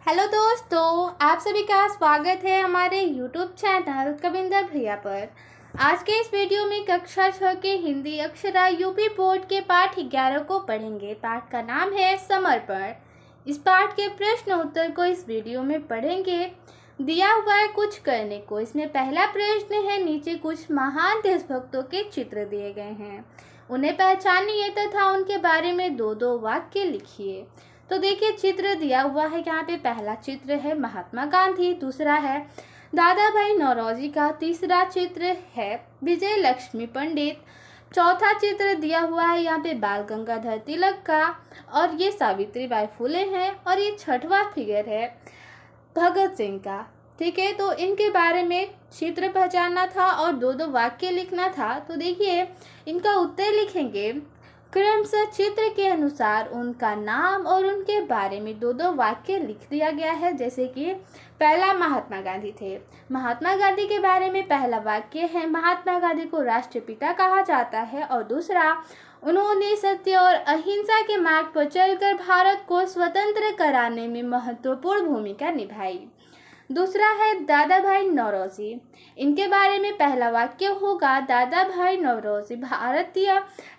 Hello दोस्तों, आप सभी का स्वागत है हमारे यूट्यूब चैनल कविंदर भैया पर। आज के इस वीडियो में कक्षा 6 के हिंदी अक्षरा यूपी बोर्ड के पाठ 11 को पढ़ेंगे। पाठ का नाम है समर्पण। इस पाठ के प्रश्न उत्तर को इस वीडियो में पढ़ेंगे। दिया हुआ है कुछ करने को। इसमें पहला प्रश्न है, नीचे कुछ महान देशभक्तों के चित्र दिए गए हैं, उन्हें पहचानिए तथा उनके बारे में दो दो वाक्य लिखिए। तो देखिए, चित्र दिया हुआ है। यहाँ पे पहला चित्र है महात्मा गांधी, दूसरा है दादा भाई नौरोजी का, तीसरा चित्र है विजय लक्ष्मी पंडित, चौथा चित्र दिया हुआ है यहाँ पे बाल गंगाधर तिलक का, और ये सावित्री बाई फुले हैं, और ये छठवां फिगर है भगत सिंह का। ठीक है, तो इनके बारे में चित्र पहचानना था और दो दो वाक्य लिखना था। तो देखिए, इनका उत्तर लिखेंगे क्रमशः चित्र के अनुसार उनका नाम और उनके बारे में दो दो वाक्य लिख दिया गया है। जैसे कि पहला महात्मा गांधी थे। महात्मा गांधी के बारे में पहला वाक्य है, महात्मा गांधी को राष्ट्रपिता कहा जाता है, और दूसरा, उन्होंने सत्य और अहिंसा के मार्ग पर चलकर भारत को स्वतंत्र कराने में महत्वपूर्ण भूमिका निभाई। दूसरा है दादा भाई नौरोजी। इनके बारे में पहला वाक्य होगा, दादा भाई नौरोजी भारतीय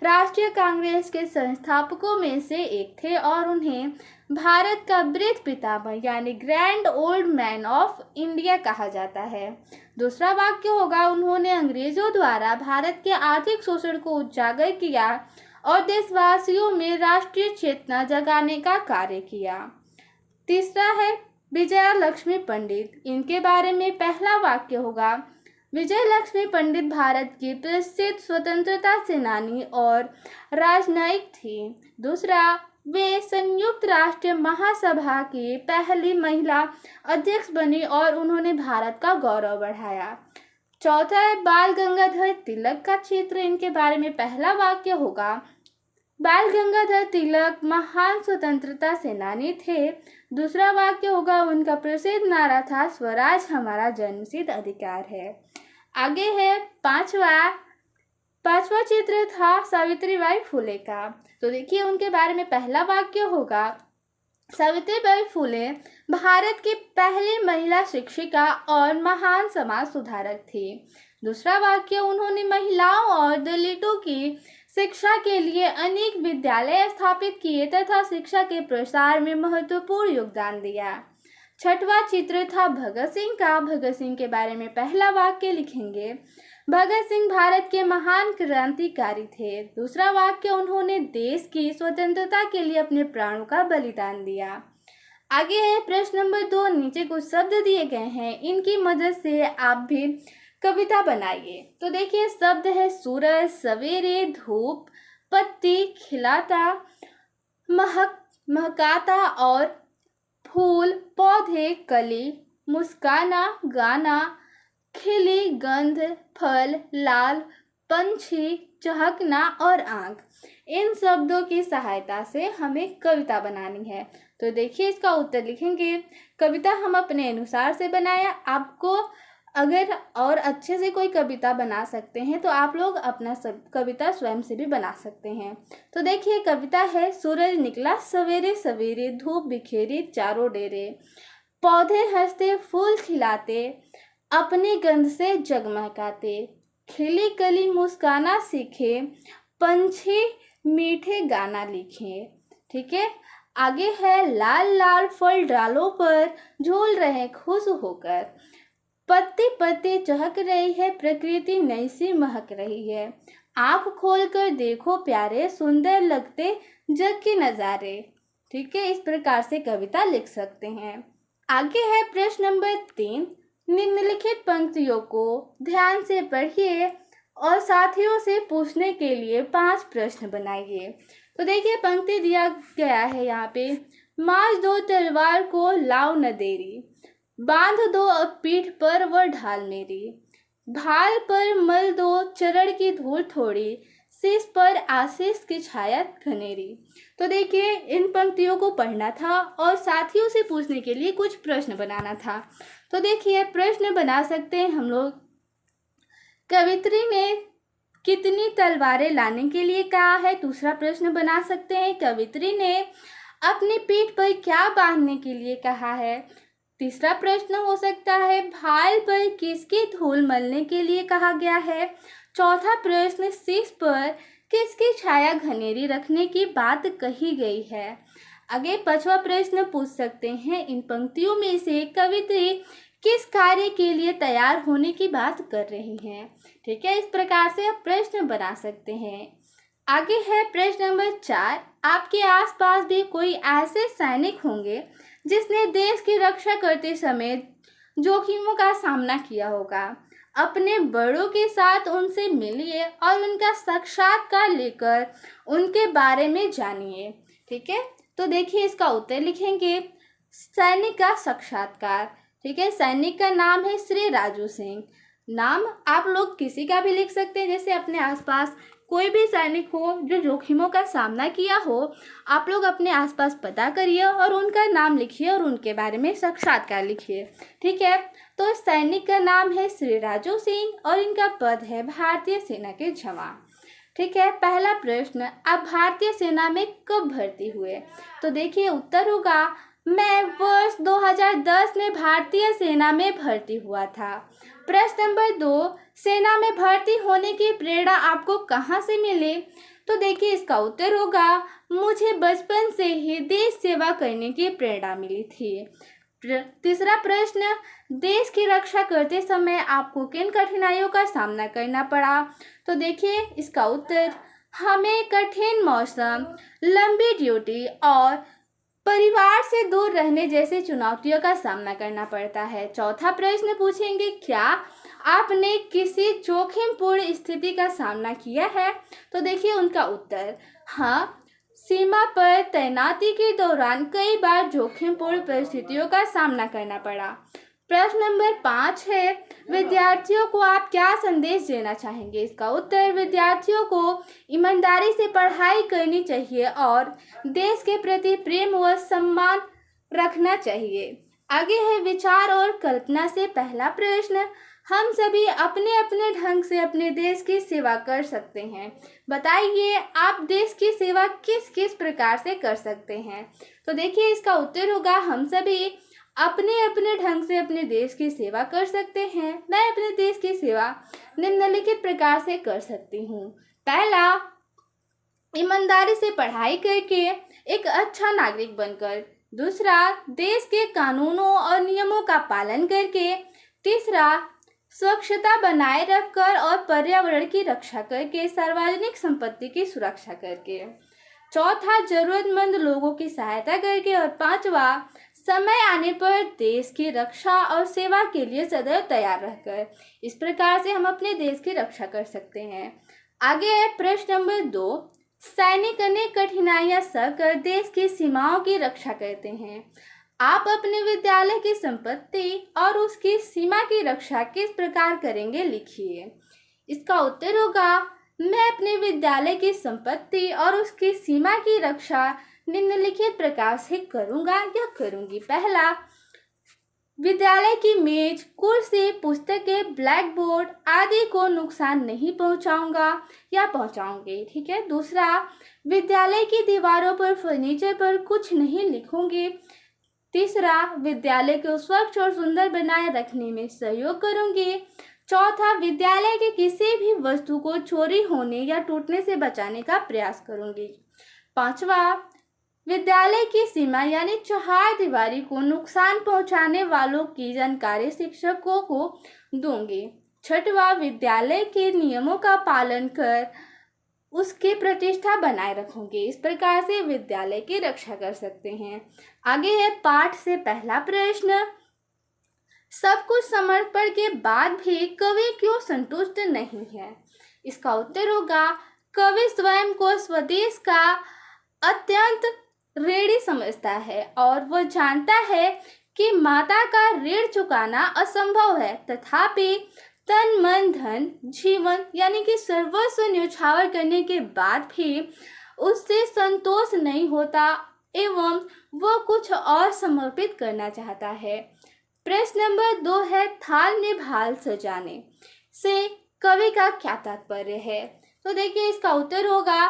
राष्ट्रीय कांग्रेस के संस्थापकों में से एक थे और उन्हें भारत का वृद्ध पितामह यानी grand old man of India कहा जाता है। दूसरा वाक्य होगा, उन्होंने अंग्रेजों द्वारा भारत के आर्थिक शोषण को उजागर किया और देशवासियों में राष्ट्रीय चेतना जगाने का कार्य किया। तीसरा है विजया लक्ष्मी पंडित। इनके बारे में पहला वाक्य होगा, विजय लक्ष्मी पंडित भारत की प्रसिद्ध स्वतंत्रता सेनानी और राजनयिक थी। दूसरा, वे संयुक्त राष्ट्र महासभा की पहली महिला अध्यक्ष बनी और उन्होंने भारत का गौरव बढ़ाया। चौथा है बाल गंगाधर तिलक का चित्र। इनके बारे में पहला वाक्य होगा, बाल गंगाधर तिलक महान स्वतंत्रता सेनानी थे। दूसरा वाक्य होगा, उनका प्रसिद्ध नारा था, स्वराज हमारा जन्मसिद्ध अधिकार है। आगे है पांचवा चित्र था सावित्री बाई फुले का। तो देखिए, उनके बारे में पहला वाक्य होगा, सावित्री बाई फुले भारत की पहली महिला शिक्षिका और महान समाज सुधारक थी। दूसरा वाक्य, उन्होंने महिलाओं और दलितों की शिक्षा के लिए अनेक विद्यालय स्थापित किए तथा शिक्षा के प्रसार में महत्वपूर्ण योगदान दिया। छठवां चित्र था भगत सिंह का। भगत सिंह के बारे में पहला वाक्य लिखेंगे, भगत सिंह भारत के महान क्रांतिकारी थे। दूसरा वाक्य, उन्होंने देश की स्वतंत्रता के लिए अपने प्राणों का बलिदान दिया। आगे है प्रश्न नंबर 2। नीचे कुछ शब्द दिए गए हैं, इनकी मदद से आप भी कविता बनाइए। तो देखिए, शब्द है सूरज, सवेरे, धूप, पत्ती, खिलाता, महकाता, और फूल, पौधे, कली, मुस्काना, गाना, खिली, गंध, फल, लाल, पंछी, चहकना और आंख। इन शब्दों की सहायता से हमें कविता बनानी है। तो देखिए, इसका उत्तर लिखेंगे, कविता हम अपने अनुसार से बनाया। आपको अगर और अच्छे से कोई कविता बना सकते हैं तो आप लोग अपना कविता स्वयं से भी बना सकते हैं। तो देखिए, कविता है, सूरज निकला सवेरे सवेरे, धूप बिखेरी चारों डेरे, पौधे हंसते फूल खिलाते, अपनी गंध से जगमगाते, खिली कली मुस्काना सीखे, पंछी मीठे गाना लिखे। ठीक है, आगे है, लाल लाल फल डालों पर झूल रहे खुश होकर, पत्ती पत्ती चहक रही है, प्रकृति नई सी महक रही है, आंख खोलकर देखो प्यारे, सुंदर लगते जग के नज़ारे। ठीक है, इस प्रकार से कविता लिख सकते हैं। आगे है प्रश्न नंबर 3। निम्नलिखित पंक्तियों को ध्यान से पढ़िए और साथियों से पूछने के लिए 5 प्रश्न बनाइए। तो देखिए, पंक्ति दिया गया है यहाँ पे, मार दो तलवार को लाओ न देरी, बांध दो अब पीठ पर वह ढाल मेरी, भाल पर मल दो चरण की धूल थोड़ी, शीश पर आशीष की छाया घनेरी। तो देखिए, इन पंक्तियों को पढ़ना था और साथियों से पूछने के लिए कुछ प्रश्न बनाना था। तो देखिए, प्रश्न बना सकते हैं हम लोग, कवित्री ने कितनी तलवारें लाने के लिए कहा है। दूसरा प्रश्न बना सकते हैं, कवित्री ने अपनी पीठ पर क्या बांधने के लिए कहा है। तीसरा प्रश्न हो सकता है, भाल पर किसकी धूल मलने के लिए कहा गया है। चौथा प्रश्न, शीश पर किसकी छाया घनेरी रखने की बात कही गई है। आगे पांचवा प्रश्न पूछ सकते हैं, इन पंक्तियों में से कवित्री किस कार्य के लिए तैयार होने की बात कर रही हैं। ठीक है, इस प्रकार से आप प्रश्न बना सकते हैं। आगे है प्रश्न नंबर 4, आपके आसपास भी कोई ऐसे सैनिक होंगे जिसने देश की रक्षा करते समय जोखिमों का सामना किया होगा। अपने बड़ों के साथ उनसे मिलिए और उनका साक्षात्कार लेकर उनके बारे में जानिए। ठीक है, तो देखिए इसका उत्तर लिखेंगे, सैनिक का साक्षात्कार। ठीक है, सैनिक का नाम है श्री राजू सिंह। नाम आप लोग किसी का भी लिख सकते हैं, जैसे अपने आसपास कोई भी सैनिक हो जो जोखिमों का सामना किया हो, आप लोग अपने आसपास पता करिए और उनका नाम लिखिए और उनके बारे में साक्षात्कार लिखिए। ठीक है, तो सैनिक का नाम है श्री राजू सिंह और इनका पद है भारतीय सेना के जवान। ठीक है, पहला प्रश्न, आप भारतीय सेना में कब भर्ती हुए। तो देखिए उत्तर होगा, मैं वर्ष 2010 में भारतीय सेना में भर्ती हुआ था। प्रश्न नंबर 2, सेना में भर्ती होने की प्रेरणा आपको कहाँ से मिली। तो देखिए इसका उत्तर होगा, मुझे बचपन से ही देश सेवा करने की प्रेरणा मिली थी। तीसरा प्रश्न, देश की रक्षा करते समय आपको किन कठिनाइयों का सामना करना पड़ा। तो देखिए इसका उत्तर, हमें कठिन मौसम, लंबी ड्यूटी और परिवार से दूर रहने जैसे चुनौतियों का सामना करना पड़ता है। चौथा प्रश्न पूछेंगे, क्या आपने किसी जोखिमपूर्ण स्थिति का सामना किया है। तो देखिए उनका उत्तर, हाँ, सीमा पर तैनाती के दौरान कई बार जोखिमपूर्ण परिस्थितियों का सामना करना पड़ा। प्रश्न नंबर 5 है, विद्यार्थियों को आप क्या संदेश देना चाहेंगे। इसका उत्तर, विद्यार्थियों को ईमानदारी से पढ़ाई करनी चाहिए और देश के प्रति प्रेम व सम्मान रखना चाहिए। आगे है विचार और कल्पना से पहला प्रश्न, हम सभी अपने अपने ढंग से अपने देश की सेवा कर सकते हैं। बताइए आप देश की सेवा किस किस प्रकार से कर सकते हैं। तो देखिए इसका उत्तर होगा, हम सभी अपने अपने ढंग से अपने देश की सेवा कर सकते हैं। मैं अपने देश की सेवा निम्नलिखित प्रकार से कर सकती हूँ। पहला, ईमानदारी से पढ़ाई करके एक अच्छा नागरिक बनकर। दूसरा, देश के कानूनों और नियमों का पालन करके। तीसरा, स्वच्छता बनाए रखकर और पर्यावरण की रक्षा करके, सार्वजनिक संपत्ति की सुरक्षा करके। चौथा, जरूरतमंद लोगों की सहायता करके। और पांचवा, समय आने पर देश की रक्षा और सेवा के लिए सदैव तैयार रहकर। इस प्रकार से हम अपने देश की रक्षा कर सकते हैं। आगे है प्रश्न नंबर 2, सैनिक अनेक कठिनाइयां सहकर देश की सीमाओं की रक्षा करते हैं। आप अपने विद्यालय की संपत्ति और उसकी सीमा की रक्षा किस प्रकार करेंगे, लिखिए। इसका उत्तर होगा, मैं अपने विद्यालय की संपत्ति और उसकी सीमा की रक्षा निम्नलिखित प्रकार से करूंगा या करूंगी। पहला, विद्यालय की मेज, कुर्सी, पुस्तकें, ब्लैक बोर्ड आदि को नुकसान नहीं पहुंचाऊंगा या पहुंचाऊंगी। ठीक है। दूसरा, विद्यालय की दीवारों पर, फर्नीचर पर कुछ नहीं लिखूंगी। तीसरा, विद्यालय को स्वच्छ और सुंदर बनाए रखने में सहयोग करूंगी। चौथा, विद्यालय की किसी भी वस्तु को चोरी होने या टूटने से बचाने का प्रयास करूंगी। पांचवा, विद्यालय की सीमा यानी चौहारदीवारी को नुकसान पहुंचाने वालों की जानकारी शिक्षकों को दूंगी। छठवां, विद्यालय के नियमों का पालन कर उसकी प्रतिष्ठा बनाए रखूंगी। इस प्रकार से विद्यालय की रक्षा कर सकते हैं। आगे है पाठ से पहला प्रश्न, सब कुछ समर्पण के बाद भी कवि क्यों संतुष्ट नहीं है। इसका उत्तर होगा, कवि स्वयं को स्वदेश का अत्यंत ऋणी समझता है और वह जानता है कि माता का ऋण चुकाना असंभव है, तथापि तन मन धन जीवन यानी कि सर्वस्व न्यौछावर करने के बाद भी उससे संतोष नहीं होता एवं वह कुछ और समर्पित करना चाहता है। प्रश्न नंबर 2 है, थाल में भाल सजाने से कवि का क्या तात्पर्य है। तो देखिए इसका उत्तर होगा,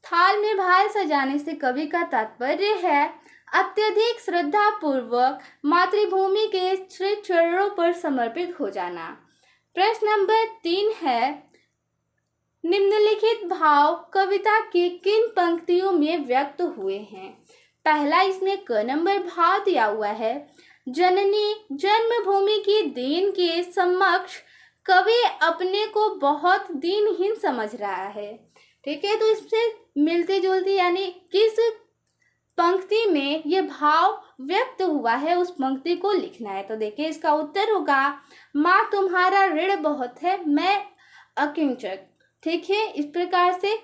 थाल में भाल सजाने से कवि का तात्पर्य है अत्यधिक श्रद्धा पूर्वक मातृभूमि के श्री चरणों पर समर्पित हो जाना। प्रश्न नंबर 3 है, निम्नलिखित भाव कविता की किन पंक्तियों में व्यक्त हुए हैं? पहला इसमें क नंबर भाव दिया हुआ है, जननी जन्मभूमि की दीन के समक्ष कवि अपने को बहुत दीनहीन समझ रहा है। ठीक है, तो इससे मिलती जुलती यानी किस पंक्ति में ये भाव व्यक्त हुआ है उस पंक्ति को लिखना है। तो देखिए इसका उत्तर होगा, माँ तुम्हारा ऋण बहुत है मैं अकिंचक। ठीक है, इस प्रकार से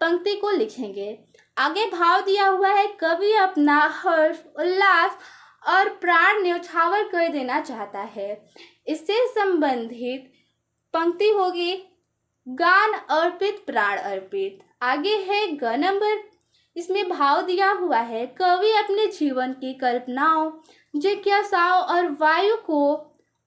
पंक्ति को लिखेंगे। आगे भाव दिया हुआ है, कवि अपना हर्ष उल्लास और प्राण न्यौछावर कर देना चाहता है। इससे संबंधित पंक्ति होगी, गान अर्पित प्राण अर्पित। आगे है ग नंबर, इसमें भाव दिया हुआ है, कवि अपने जीवन की कल्पनाओं जिज्ञासाओं और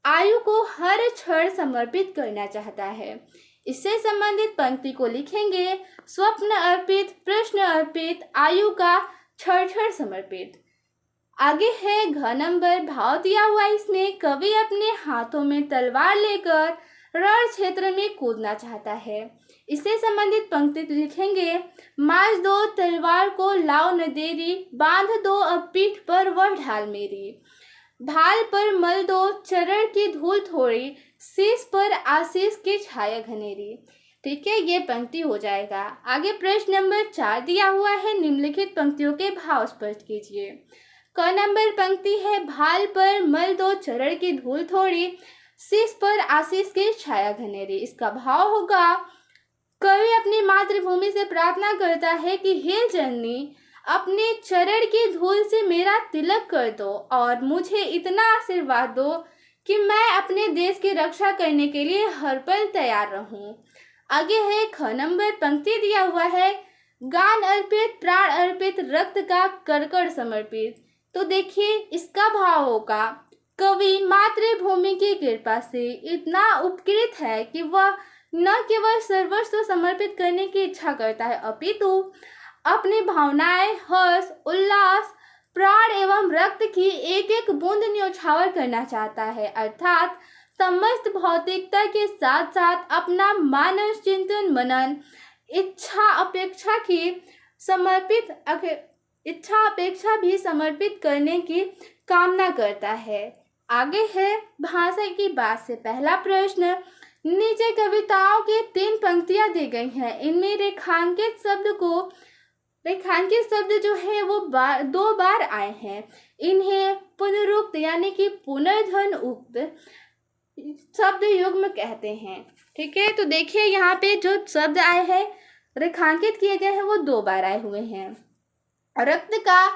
आयु को हर क्षण समर्पित करना चाहता है। इससे संबंधित पंक्ति को लिखेंगे, स्वप्न अर्पित प्रश्न अर्पित आयु का क्षण क्षण समर्पित। आगे है घ नंबर, भाव दिया हुआ इसमें, कवि अपने हाथों में तलवार लेकर रण क्षेत्र में कूदना चाहता है। इससे संबंधित पंक्ति लिखेंगे, मार दो तलवार को लाओ न देरी, बांध दो अब पीठ पर वह ढाल मेरी, भाल पर मल दो चरण की धूल थोड़ी, शीश पर आशीष की छाया घनेरी। ठीक है, ये पंक्ति हो जाएगा। आगे प्रश्न नंबर 4 दिया हुआ है, निम्नलिखित पंक्तियों के भाव स्पष्ट कीजिए। क नंबर पंक्ति है, भाल पर मल दो चरण की धूल थोड़ी, शीश पर आशीष की छाया घनेरी। इसका भाव होगा, कवि अपनी मातृभूमि से प्रार्थना करता है कि हे जननी, अपने चरण की धूल से मेरा तिलक कर दो और मुझे इतना आशीर्वाद दो कि मैं अपने देश की रक्षा करने के लिए हर पल तैयार रहूं। आगे है ख नंबर, पंक्ति दिया हुआ है, गान अर्पित प्राण अर्पित रक्त का करकड़ समर्पित। तो देखिए इसका भाव होगा, कवि मातृभूमि की कृपा से इतना उपकृत है कि वह न केवल सर्वस्व समर्पित करने की इच्छा करता है, अपितु अपनी भावनाएं हर्ष उल्लास प्राण एवं रक्त की एक एक बूंद न्यौछावर करना चाहता है, अर्थात समस्त भौतिकता के साथ साथ अपना मानस चिंतन मनन इच्छा अपेक्षा भी समर्पित करने की कामना करता है। आगे है भाषा की बात से पहला प्रश्न, नीचे कविताओं की 3 पंक्तियां दी गई हैं, इनमें रेखांकित शब्द जो है वो 2 बार आए हैं। इन्हें पुनरुक्त यानी कि पुनर्धन उक्त शब्द युग्म कहते हैं। ठीक है, तो देखिए यहाँ पे जो शब्द आए हैं रेखांकित किए गए हैं वो 2 बार आए हुए हैं। रक्त का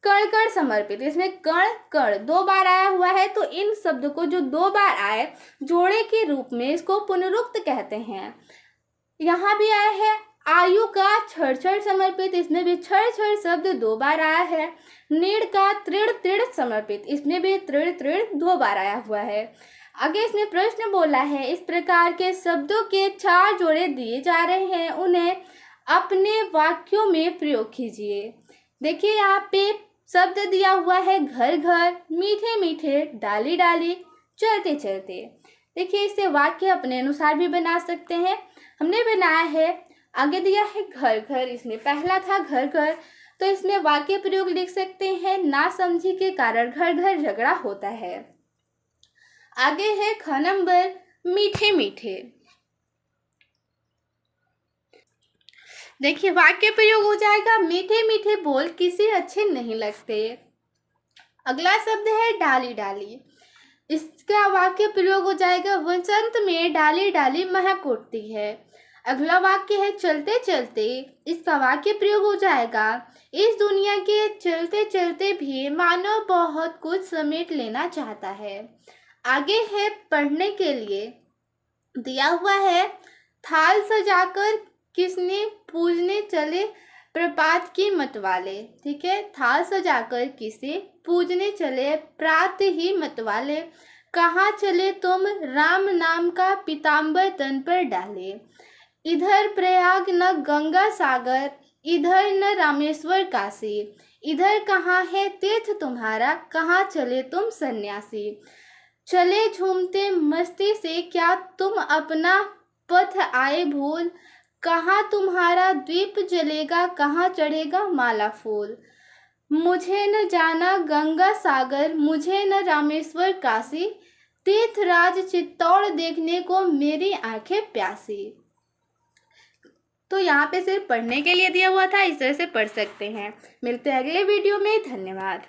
कण कण समर्पित, इसमें कण कण 2 बार आया हुआ है, तो इन शब्द को जो 2 बार आए जोड़े के रूप में इसको पुनरुक्त कहते हैं। यहाँ भी आया है आयु का क्षण क्षण समर्पित, इसमें भी क्षण क्षण शब्द 2 बार आया है। नीड़ का तृण तृण समर्पित, इसमें भी तृण तृण 2 बार आया हुआ है। आगे इसमें प्रश्न बोला है, इस प्रकार के शब्दों के 4 जोड़े दिए जा रहे हैं, उन्हें अपने वाक्यों में प्रयोग कीजिए। देखिए यहाँ पे शब्द दिया हुआ है, घर घर, मीठे मीठे, डाली डाली, चलते चलते। देखिए इसे वाक्य अपने अनुसार भी बना सकते हैं, हमने बनाया है। आगे दिया है घर घर, इसमें पहला था घर घर, तो इसमें वाक्य प्रयोग लिख सकते हैं, ना समझी के कारण घर घर झगड़ा होता है। आगे है ख नंबर, मीठे मीठे। देखिए वाक्य प्रयोग हो जाएगा, मीठे मीठे बोल किसी अच्छे नहीं लगते। अगला शब्द है डाली डाली, इसका वाक्य प्रयोग हो जाएगा, वसंत में डाली डाली महक उठती है। अगला वाक्य है चलते चलते, इसका वाक्य प्रयोग हो जाएगा, इस दुनिया के चलते चलते भी मानव बहुत कुछ समेट लेना चाहता है। आगे है पढ़ने के लिए दिया हुआ है, थाल सजाकर किसने पूजने चले प्रभात की मतवाले। ठीक है, थाल सजाकर किसे पूजने चले प्रात ही मतवाले, कहाँ चले तुम राम नाम का पीताम्बर तन पर डाले, इधर प्रयाग न गंगा सागर इधर न रामेश्वर काशी, इधर कहाँ है तीर्थ तुम्हारा, कहाँ चले तुम सन्यासी। चले झूमते मस्ती से, क्या तुम अपना पथ आए भूल, कहाँ तुम्हारा दीप जलेगा, कहाँ चढ़ेगा माला फूल। मुझे न जाना गंगा सागर, मुझे न रामेश्वर काशी, तीर्थराज चित्तौड़ देखने को मेरी आंखें प्यासी। तो यहाँ पे सिर्फ पढ़ने के लिए दिया हुआ था, इस तरह से पढ़ सकते हैं। मिलते हैं अगले वीडियो में, धन्यवाद।